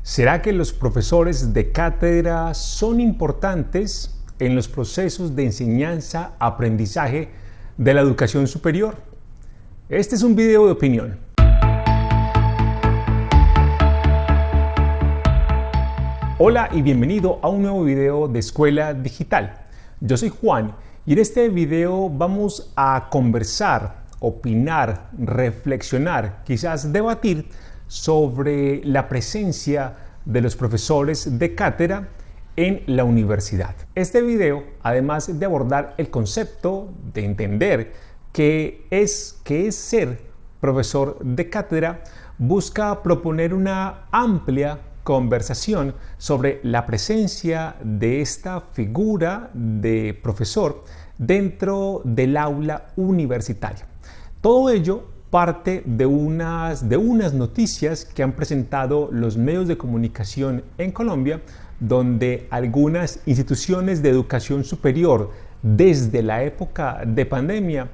¿Será que los profesores de cátedra son importantes en los procesos de enseñanza-aprendizaje de la educación superior? Este es un video de opinión. Hola y bienvenido a un nuevo video de Escuela Digital. Yo soy Juan y en este video vamos a conversar, opinar, reflexionar, quizás debatir sobre la presencia de los profesores de cátedra en la universidad. Este video, además de abordar el concepto de entender qué es ser profesor de cátedra, busca proponer una amplia conversación sobre la presencia de esta figura de profesor dentro del aula universitaria. Todo ello parte de unas noticias que han presentado los medios de comunicación en Colombia, donde algunas instituciones de educación superior desde la época de pandemia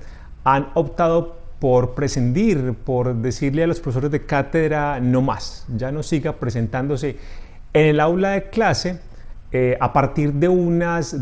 han optado por prescindir, por decirle a los profesores de cátedra no más, ya no siga presentándose en el aula de clase a partir de unas,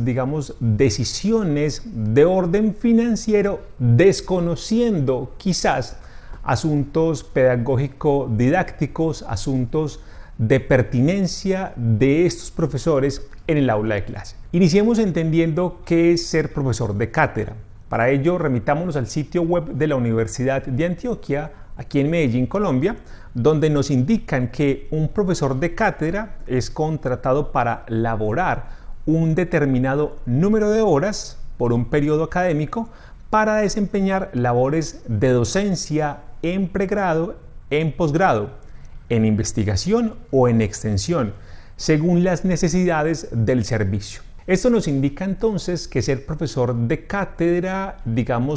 decisiones de orden financiero, desconociendo quizás asuntos pedagógico-didácticos, asuntos de pertinencia de estos profesores en el aula de clase. Iniciemos entendiendo qué es ser profesor de cátedra. Para ello, remitámonos al sitio web de la Universidad de Antioquia, aquí en Medellín, Colombia, donde nos indican que un profesor de cátedra es contratado para laborar un determinado número de horas por un periodo académico para desempeñar labores de docencia en pregrado, en posgrado, en investigación o en extensión, según las necesidades del servicio. Esto nos indica entonces que ser profesor de cátedra,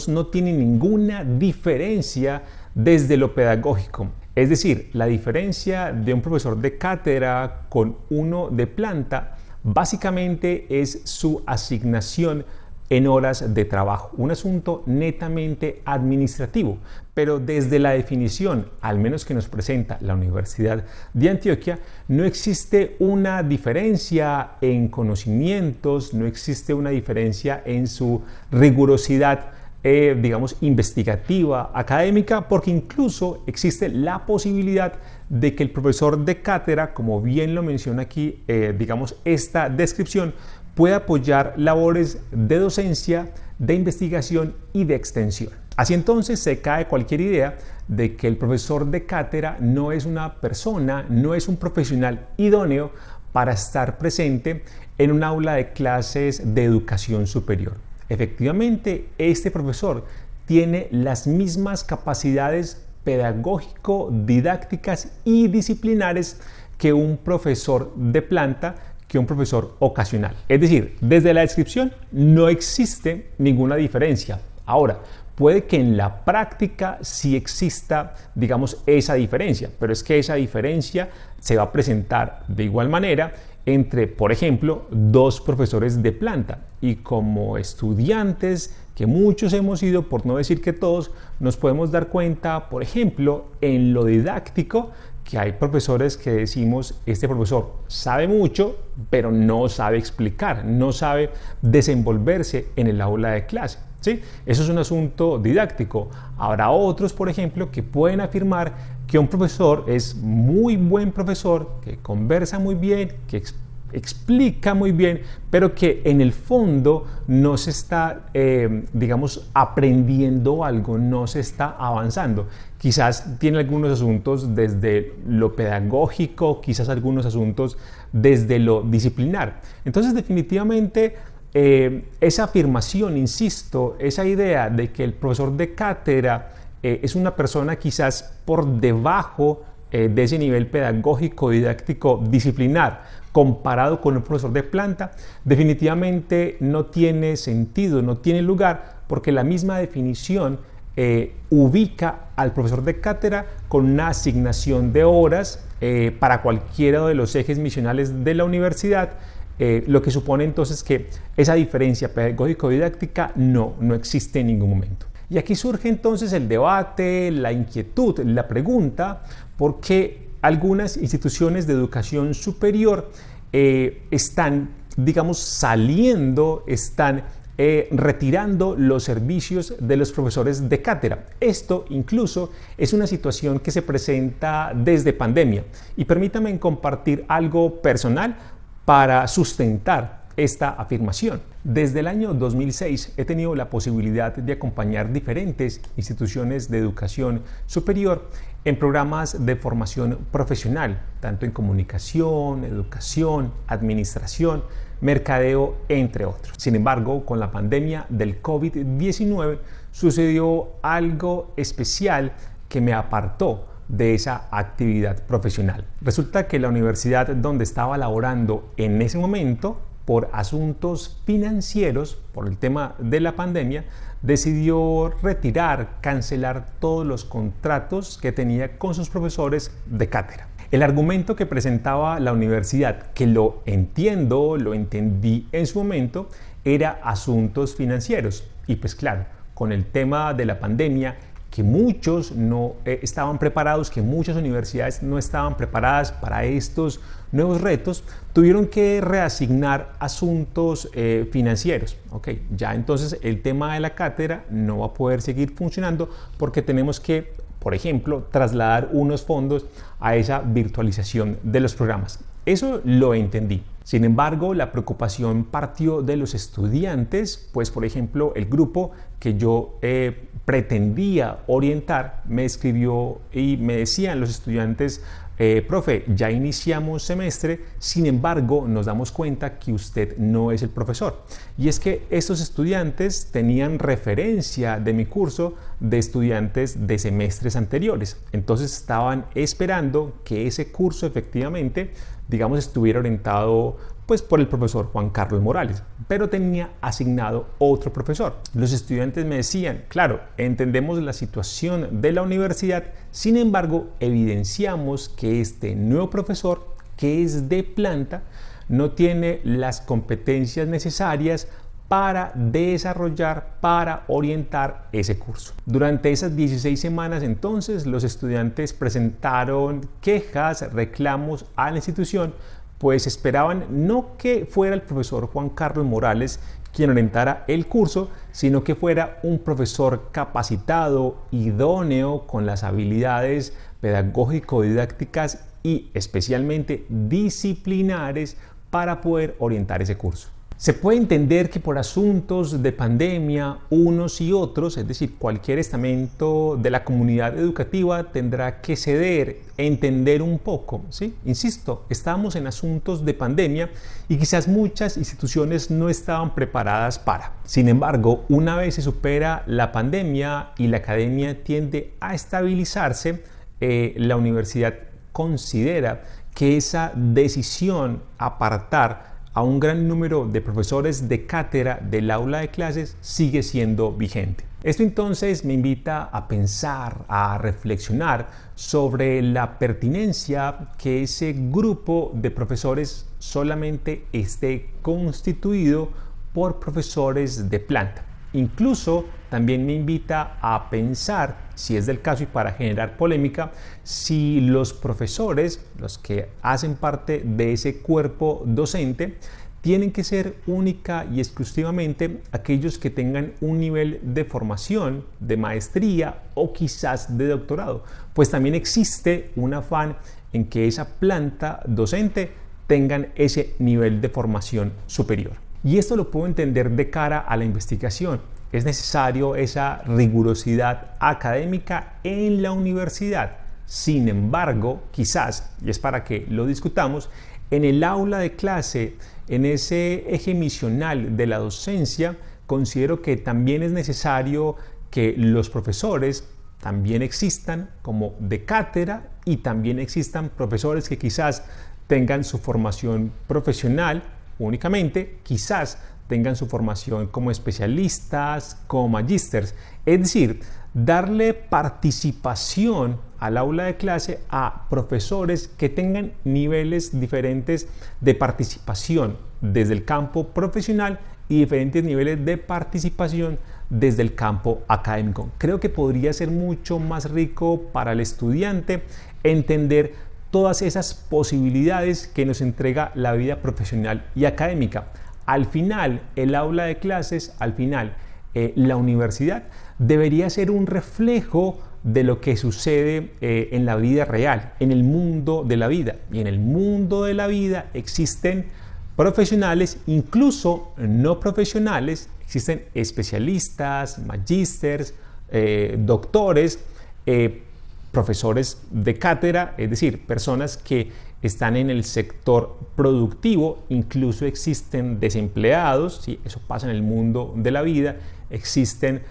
no tiene ninguna diferencia desde lo pedagógico. Es decir, la diferencia de un profesor de cátedra con uno de planta básicamente es su asignación en horas de trabajo, un asunto netamente administrativo, pero desde la definición, al menos que nos presenta la Universidad de Antioquia, no existe una diferencia en conocimientos, no existe una diferencia en su rigurosidad, investigativa, académica, porque incluso existe la posibilidad de que el profesor de cátedra, como bien lo menciona aquí, esta descripción, puede apoyar labores de docencia, de investigación y de extensión. Así entonces se cae cualquier idea de que el profesor de cátedra no es una persona, no es un profesional idóneo para estar presente en un aula de clases de educación superior. Efectivamente, este profesor tiene las mismas capacidades pedagógico-didácticas y disciplinares que un profesor de planta, que un profesor ocasional. Es decir, desde la descripción no existe ninguna diferencia. Ahora, puede que en la práctica sí exista, esa diferencia, pero es que esa diferencia se va a presentar de igual manera entre, por ejemplo, dos profesores de planta. Y como estudiantes, que muchos hemos sido, por no decir que todos, nos podemos dar cuenta, por ejemplo, en lo didáctico, que hay profesores que decimos, este profesor sabe mucho, pero no sabe explicar, no sabe desenvolverse en el aula de clase, ¿sí? Eso es un asunto didáctico. Habrá otros, por ejemplo, que pueden afirmar que un profesor es muy buen profesor, que conversa muy bien, que explica muy bien, pero que en el fondo no se está, aprendiendo algo, no se está avanzando. Quizás tiene algunos asuntos desde lo pedagógico, quizás algunos asuntos desde lo disciplinar. Entonces, definitivamente, esa afirmación, insisto, esa idea de que el profesor de cátedra es una persona quizás por debajo de ese nivel pedagógico, didáctico, disciplinar, comparado con un profesor de planta, definitivamente no tiene sentido, no tiene lugar, porque la misma definición ubica al profesor de cátedra con una asignación de horas para cualquiera de los ejes misionales de la universidad, lo que supone entonces que esa diferencia pedagógico-didáctica no existe en ningún momento. Y aquí surge entonces el debate, la inquietud, la pregunta, ¿por qué algunas instituciones de educación superior están, digamos, están retirando los servicios de los profesores de cátedra. Esto incluso es una situación que se presenta desde pandemia. Y permítanme compartir algo personal para sustentar esta afirmación. Desde el año 2006 he tenido la posibilidad de acompañar diferentes instituciones de educación superior en programas de formación profesional, tanto en comunicación, educación, administración, mercadeo, entre otros. Sin embargo, con la pandemia del COVID-19 sucedió algo especial que me apartó de esa actividad profesional. Resulta que la universidad donde estaba laborando en ese momento, por asuntos financieros, por el tema de la pandemia, decidió cancelar todos los contratos que tenía con sus profesores de cátedra. El argumento que presentaba la universidad, que lo entendí en su momento, era asuntos financieros. Y pues claro, con el tema de la pandemia, que muchos no estaban preparados, que muchas universidades no estaban preparadas para estos nuevos retos, tuvieron que reasignar asuntos financieros. Ya entonces el tema de la cátedra no va a poder seguir funcionando porque tenemos que, por ejemplo, trasladar unos fondos a esa virtualización de los programas. Eso lo entendí. Sin embargo, la preocupación partió de los estudiantes, pues por ejemplo, el grupo que yo pretendía orientar me escribió y me decían los estudiantes: profe, ya iniciamos semestre, sin embargo nos damos cuenta que usted no es el profesor. Y es que estos estudiantes tenían referencia de mi curso de estudiantes de semestres anteriores. Entonces estaban esperando que ese curso efectivamente, digamos, estuviera orientado pues por el profesor Juan Carlos Morales, pero tenía asignado otro profesor. Los estudiantes me decían: claro, entendemos la situación de la universidad, sin embargo, evidenciamos que este nuevo profesor, que es de planta, no tiene las competencias necesarias para desarrollar, para orientar ese curso. Durante esas 16 semanas entonces los estudiantes presentaron quejas, reclamos a la institución, pues esperaban no que fuera el profesor Juan Carlos Morales quien orientara el curso, sino que fuera un profesor capacitado, idóneo, con las habilidades pedagógico-didácticas y especialmente disciplinares para poder orientar ese curso. Se puede entender que por asuntos de pandemia, unos y otros, es decir, cualquier estamento de la comunidad educativa tendrá que ceder, entender un poco, ¿sí? Insisto, estamos en asuntos de pandemia y quizás muchas instituciones no estaban preparadas para. Sin embargo, una vez se supera la pandemia y la academia tiende a estabilizarse, la universidad considera que esa decisión, apartar a un gran número de profesores de cátedra del aula de clases, sigue siendo vigente. Esto entonces me invita a pensar, a reflexionar sobre la pertinencia que ese grupo de profesores solamente esté constituido por profesores de planta. Incluso también me invita a pensar, si es del caso y para generar polémica, si los profesores, los que hacen parte de ese cuerpo docente, tienen que ser única y exclusivamente aquellos que tengan un nivel de formación, de maestría o quizás de doctorado. Pues también existe un afán en que esa planta docente tengan ese nivel de formación superior. Y esto lo puedo entender de cara a la investigación. Es necesario esa rigurosidad académica en la universidad. Sin embargo, quizás, y es para que lo discutamos, en el aula de clase, en ese eje misional de la docencia, considero que también es necesario que los profesores también existan como de cátedra y también existan profesores que quizás tengan su formación profesional únicamente, quizás tengan su formación como especialistas, como magísters, es decir, darle participación al aula de clase a profesores que tengan niveles diferentes de participación desde el campo profesional y diferentes niveles de participación desde el campo académico. Creo que podría ser mucho más rico para el estudiante entender todas esas posibilidades que nos entrega la vida profesional y académica. Al final, el aula de clases, al final, la universidad debería ser un reflejo de lo que sucede en la vida real, en el mundo de la vida. Y en el mundo de la vida existen profesionales, incluso no profesionales, existen especialistas, magísteres, doctores, profesores de cátedra, es decir, personas que están en el sector productivo, incluso existen desempleados, ¿sí? Eso pasa en el mundo de la vida, existen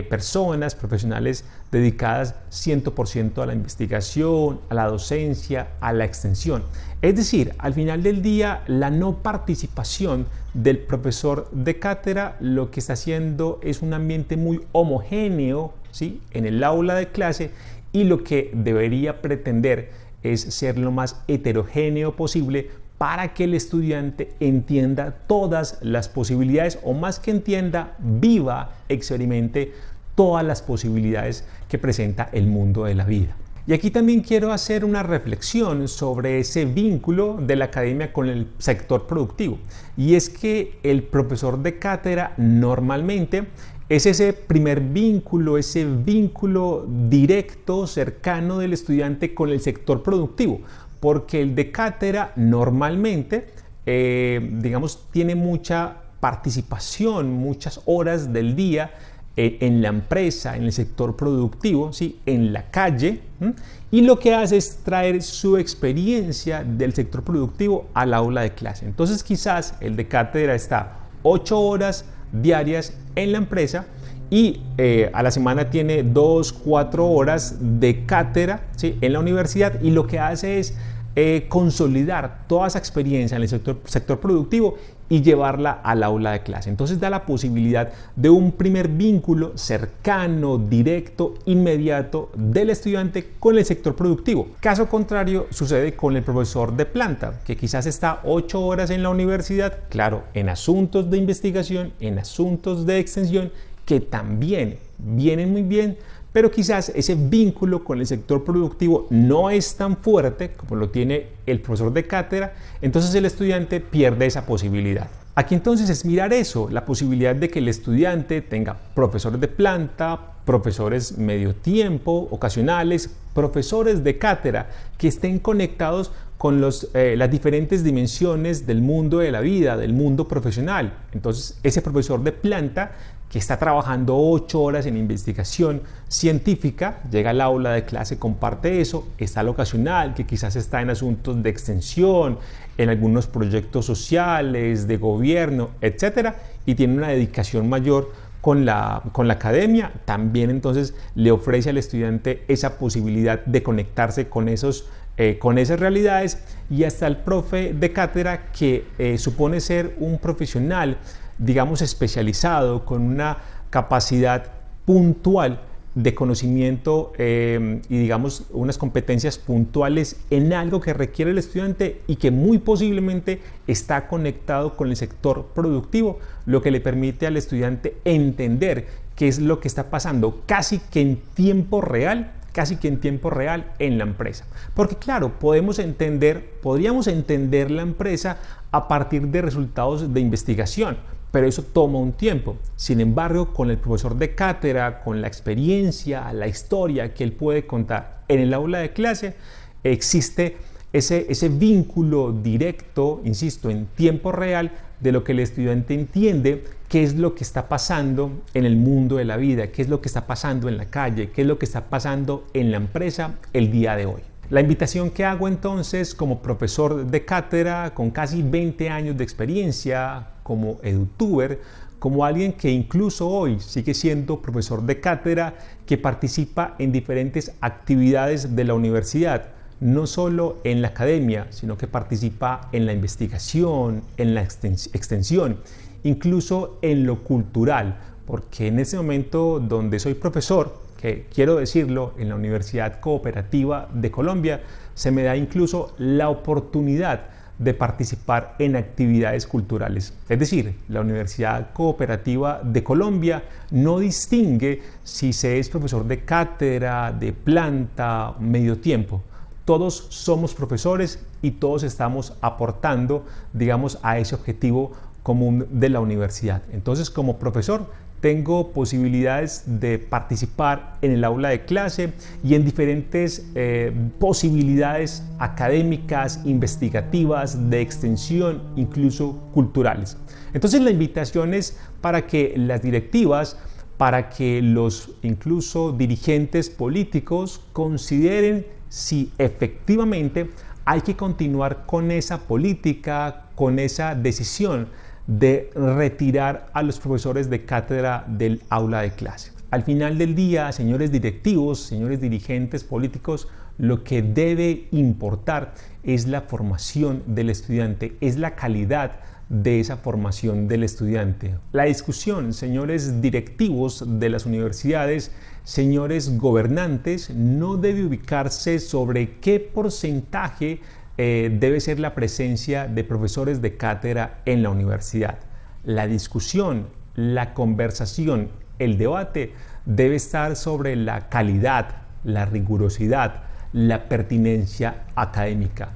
personas, profesionales dedicadas 100% a la investigación, a la docencia, a la extensión. Es decir, al final del día, la no participación del profesor de cátedra lo que está haciendo es un ambiente muy homogéneo, ¿sí?, en el aula de clase, y lo que debería pretender es ser lo más heterogéneo posible para que el estudiante entienda todas las posibilidades, o más que entienda, viva, experimente todas las posibilidades que presenta el mundo de la vida. Y aquí también quiero hacer una reflexión sobre ese vínculo de la academia con el sector productivo. Y es que el profesor de cátedra normalmente es ese primer vínculo, ese vínculo directo, cercano del estudiante con el sector productivo. Porque el de cátedra normalmente, tiene mucha participación, muchas horas del día en la empresa, en el sector productivo, ¿sí?, en la calle, y lo que hace es traer su experiencia del sector productivo al aula de clase. Entonces quizás el de cátedra está 8 horas diarias en la empresa y a la semana tiene 2-4 horas de cátedra, ¿sí?, en la universidad, y lo que hace es consolidar toda esa experiencia en el sector productivo y llevarla al aula de clase. Entonces da la posibilidad de un primer vínculo cercano, directo, inmediato del estudiante con el sector productivo. Caso contrario sucede con el profesor de planta, que quizás está 8 horas en la universidad, claro, en asuntos de investigación, en asuntos de extensión, que también vienen muy bien, pero quizás ese vínculo con el sector productivo no es tan fuerte como lo tiene el profesor de cátedra, entonces el estudiante pierde esa posibilidad. Aquí entonces es mirar eso, la posibilidad de que el estudiante tenga profesores de planta, profesores medio tiempo, ocasionales, profesores de cátedra que estén conectados con las diferentes dimensiones del mundo de la vida, del mundo profesional. Entonces ese profesor de planta que está trabajando 8 horas en investigación científica, llega al aula de clase, comparte eso, está el ocasional, que quizás está en asuntos de extensión, en algunos proyectos sociales, de gobierno, etcétera, y tiene una dedicación mayor con la academia. También entonces le ofrece al estudiante esa posibilidad de conectarse con esas realidades, y hasta el profe de cátedra que supone ser un profesional, digamos, especializado, con una capacidad puntual de conocimiento y digamos unas competencias puntuales en algo que requiere el estudiante y que muy posiblemente está conectado con el sector productivo, lo que le permite al estudiante entender qué es lo que está pasando casi que en tiempo real en la empresa. Porque claro, podríamos entender la empresa a partir de resultados de investigación, pero eso toma un tiempo. Sin embargo, con el profesor de cátedra, con la experiencia, la historia que él puede contar en el aula de clase, existe ese vínculo directo, insisto, en tiempo real, de lo que el estudiante entiende qué es lo que está pasando en el mundo de la vida, qué es lo que está pasando en la calle, qué es lo que está pasando en la empresa el día de hoy. La invitación que hago entonces como profesor de cátedra con casi 20 años de experiencia, como edutuber, como alguien que incluso hoy sigue siendo profesor de cátedra, que participa en diferentes actividades de la universidad, no solo en la academia, sino que participa en la investigación, en la extensión, incluso en lo cultural, porque en ese momento donde soy profesor, que quiero decirlo, en la Universidad Cooperativa de Colombia, se me da incluso la oportunidad de participar en actividades culturales. Es decir, la Universidad Cooperativa de Colombia no distingue si se es profesor de cátedra, de planta, medio tiempo. Todos somos profesores y todos estamos aportando, digamos, a ese objetivo común de la universidad. Entonces, como profesor, tengo posibilidades de participar en el aula de clase y en diferentes posibilidades académicas, investigativas, de extensión, incluso culturales. Entonces la invitación es para que las directivas, para que los incluso dirigentes políticos consideren si efectivamente hay que continuar con esa política, con esa decisión de retirar a los profesores de cátedra del aula de clase. Al final del día, señores directivos, señores dirigentes políticos, lo que debe importar es la formación del estudiante, es la calidad de esa formación del estudiante. La discusión, señores directivos de las universidades, señores gobernantes, no debe ubicarse sobre qué porcentaje debe ser la presencia de profesores de cátedra en la universidad. La discusión, la conversación, el debate debe estar sobre la calidad, la rigurosidad, la pertinencia académica.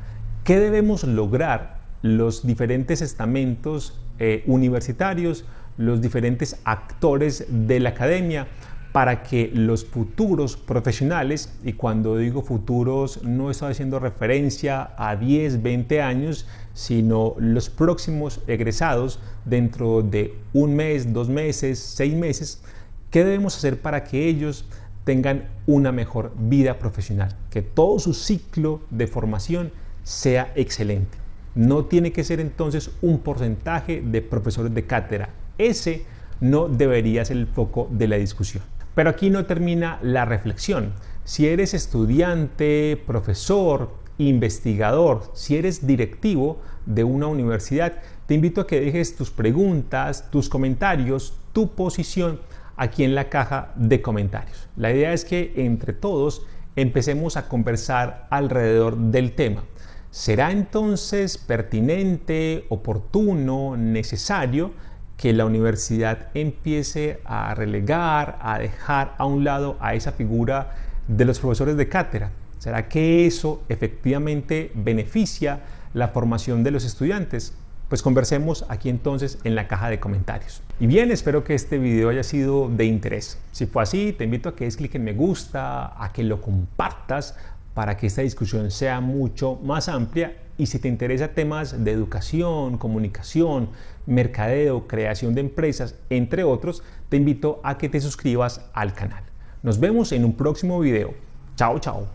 ¿Qué debemos lograr los diferentes estamentos universitarios, los diferentes actores de la academia, para que los futuros profesionales, y cuando digo futuros no estoy haciendo referencia a 10, 20 años, sino los próximos egresados dentro de un mes, 2 meses, 6 meses, ¿qué debemos hacer para que ellos tengan una mejor vida profesional? Que todo su ciclo de formación sea excelente. No tiene que ser entonces un porcentaje de profesores de cátedra. Ese no debería ser el foco de la discusión. Pero aquí no termina la reflexión. Si eres estudiante, profesor, investigador, si eres directivo de una universidad, te invito a que dejes tus preguntas, tus comentarios, tu posición aquí en la caja de comentarios. La idea es que entre todos empecemos a conversar alrededor del tema. ¿Será entonces pertinente, oportuno, necesario que la universidad empiece a relegar, a dejar a un lado a esa figura de los profesores de cátedra? ¿Será que eso efectivamente beneficia la formación de los estudiantes? Pues conversemos aquí entonces en la caja de comentarios. Y bien, espero que este video haya sido de interés. Si fue así, te invito a que des clic en me gusta, a que lo compartas para que esta discusión sea mucho más amplia. Y si te interesa temas de educación, comunicación, mercadeo, creación de empresas, entre otros, te invito a que te suscribas al canal. Nos vemos en un próximo video. Chao, chao.